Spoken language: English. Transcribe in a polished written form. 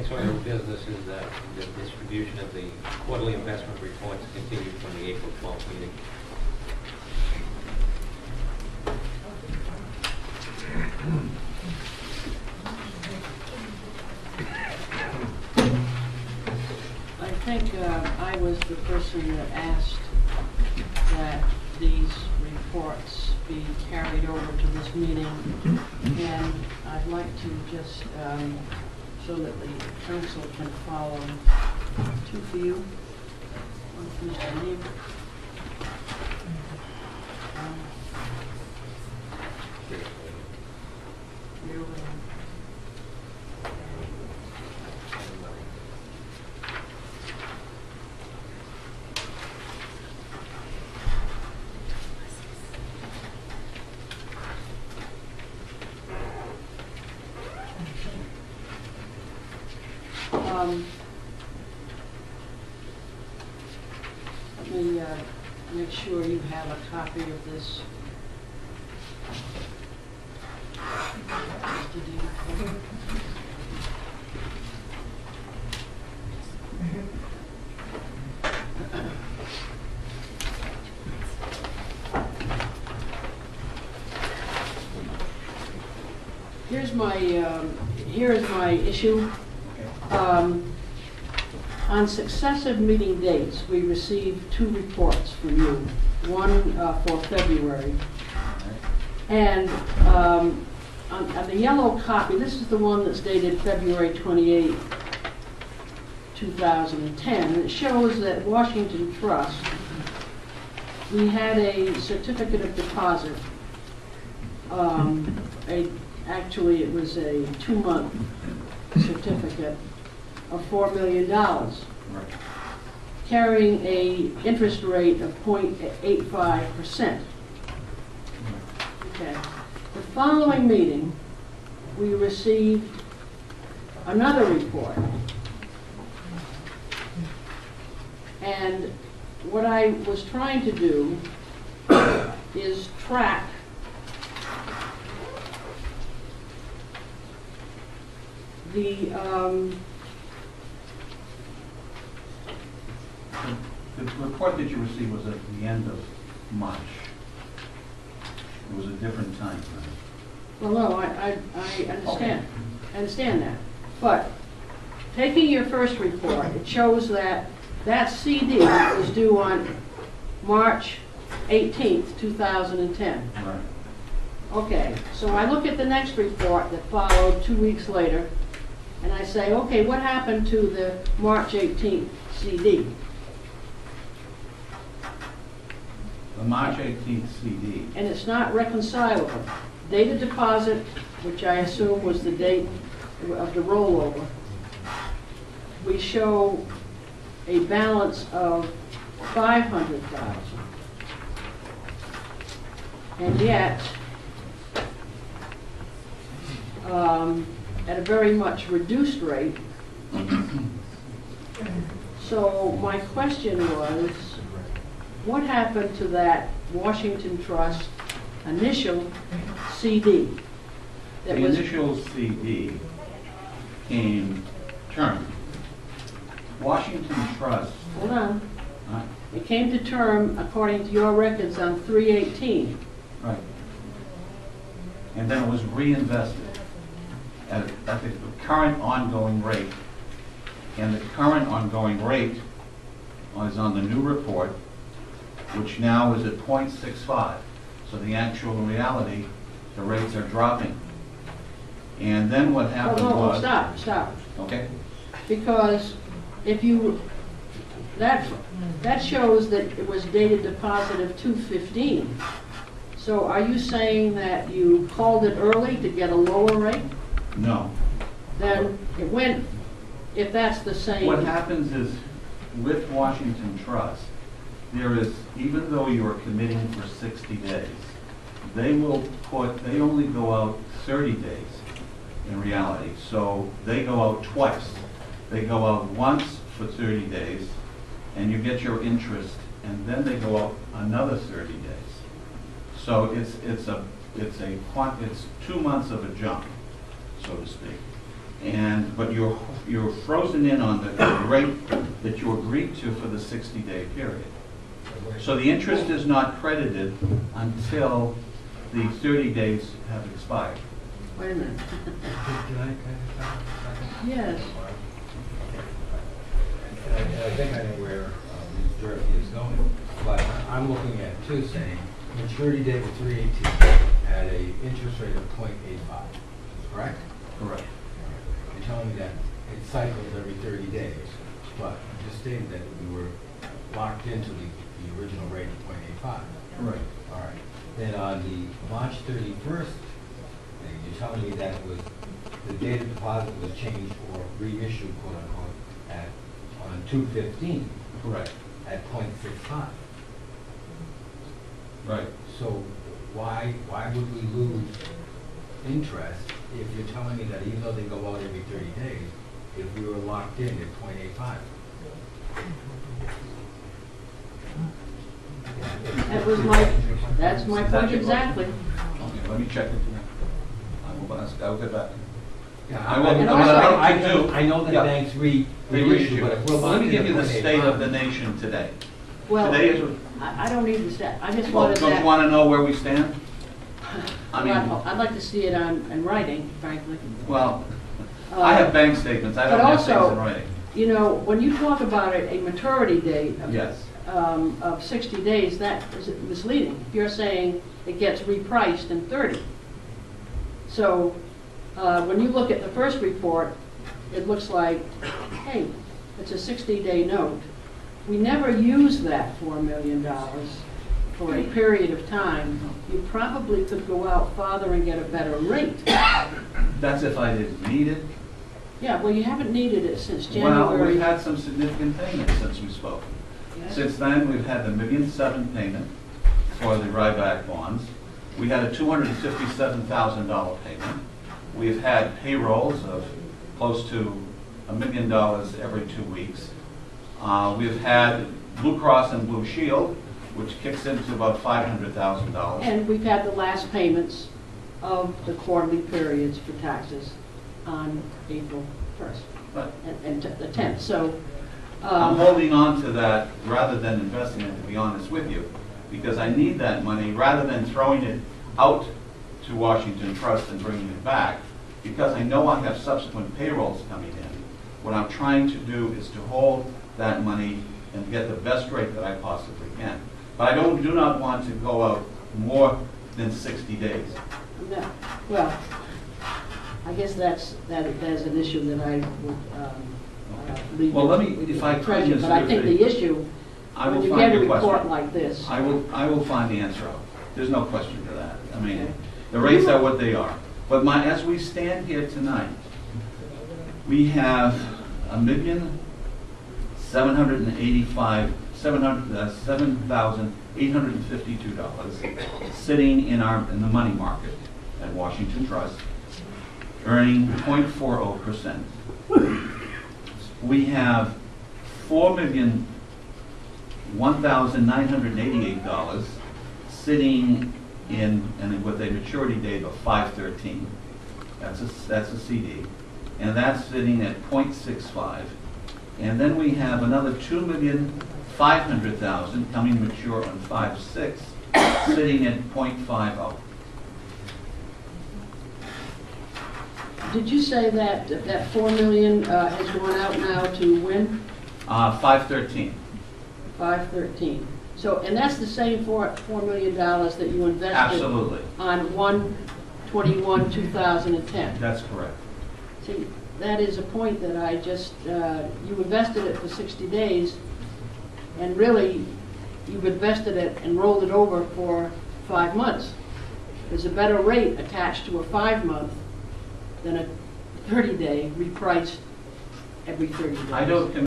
next order of business is the distribution of the quarterly investment reports continued from the April 12th meeting. I think I was the person that asked that these reports be carried over to this meeting, and I'd like to just, so that the council can follow, two for you, one for Mr. Neal. Let me make sure you have a copy of this. Mr. DiMattia. Here is my issue. On successive meeting dates, we received two reports from you, one for February. And on the yellow copy, this is the one that's dated February 28, 2010. It shows that Washington Trust, we had a certificate of deposit. Actually, it was a 2-month certificate of $4 million, carrying a interest rate of 0.85%. Okay. The following meeting, we received another report, and what I was trying to do is track the report that you received was at the end of March. It was a different time frame. Well, no, I understand. Okay. I understand that. But taking your first report, it shows that that CD was due on March 18th, 2010. Right. Okay, so I look at the next report that followed 2 weeks later, and I say, okay, what happened to the March 18th CD? The March 18th CD. And it's not reconcilable. Dated deposit, which I assume was the date of the rollover, we show a balance of $500,000. And yet, at a very much reduced rate. So my question was, what happened to that Washington Trust initial CD? The initial CD came term. Washington Trust. Hold on. It came to term, according to your records, on 3/18. Right. And then it was reinvested at the current ongoing rate. And the current ongoing rate is on the new report, which now is at 0.65. So the actual reality, the rates are dropping. And then what happened was... Stop. Okay. Because if you, that shows that it was dated deposit of 2/15. So are you saying that you called it early to get a lower rate? No. Then it went, if that's the same. What happens is, with Washington Trust, there is, even though you are committing for 60 days, they only go out 30 days in reality. So they go out twice. They go out once for 30 days, and you get your interest, and then they go out another 30 days. So it's 2 months of a jump, so to speak. but you're frozen in on the rate that you agreed to for the 60-day period. So the interest is not credited until the 30 days have expired. Wait a minute. Can I Yes. I think I know where Ms. Durfee is going, but I'm looking at two saying maturity date of 3/18 at a interest rate of 0.85, correct? Correct. You're telling me that it cycles every 30 days, but you just stated that we were locked into the original rate of 0.85. Correct. All right. Then on the March 31st, you're telling me that it was the date of deposit was changed or reissued, quote unquote, on 2/15 Correct. at 0.65. Right. So why would we lose interest if you're telling me that even though they go out every 30 days, if we were locked in at 0.85? That's my point exactly. Okay, let me check it. I will get back. Yeah, I will- And also- I know that Yeah. banks Reissue. reissue, but if we're Let locked me in give at you the 0.85. state of the nation today. Well, Today is, I don't need the stat. I just well, wanted don't you that. want to know where we stand? I mean, I'd like to see it in writing, frankly. well, I have bank statements, I don't But have things also- in writing. You know, when you talk about a maturity date Yes. of 60 days, that is misleading. If you're saying it gets repriced in 30. So when you look at the first report, it looks like, hey, it's a 60-day note. We never use that $4 million for a period of time. You probably could go out farther and get a better rate. That's if I didn't need it. Yeah, well, you haven't needed it since Well, January. we've had some significant payments since we spoke. Yes. Since then, we've had the $1.7 million payment for the Ryback bonds. We had a $257,000 payment. We've had payrolls of close to $1 million every 2 weeks. We've had Blue Cross and Blue Shield, which kicks into about $500,000. And we've had the last payments of the quarterly periods for taxes on April 1st But and the 10th. So, I'm holding on to that rather than investing it, to be honest with you, because I need that money rather than throwing it out to Washington Trust and bringing it back, because I know I have subsequent payrolls coming in. What I'm trying to do is to hold that money and get the best rate that I possibly can. But I do not want to go out more than 60 days. no, well, I guess that's an issue that I would leave. Well, let me, with if the I could, treasurer. Ms. But I think Durfee, the issue, I when will you find get a your report question. like this, I will find the answer out. There's no question to that. I mean, Okay. the rates are what they are. But as we stand here tonight, we have $7,852 sitting in the money market at Washington Trust, earning 0.40%. We have $4,001,988 sitting and with a maturity date of 5/13. That's a CD, and that's sitting at 0.65. And then we have another $2,500,000 coming mature on 5/6, sitting at 0.50. did you say that $4 million has gone out now to when? 5/13. 5/13. So, and that's the same $4 million that you invested Absolutely. on 1/21/2010. That's correct. See, that is a point that I just, you invested it for 60 days, and really, you've invested it and rolled it over for 5 months. There's a better rate attached to a 5-month than a 30-day repriced every 30 days. I don't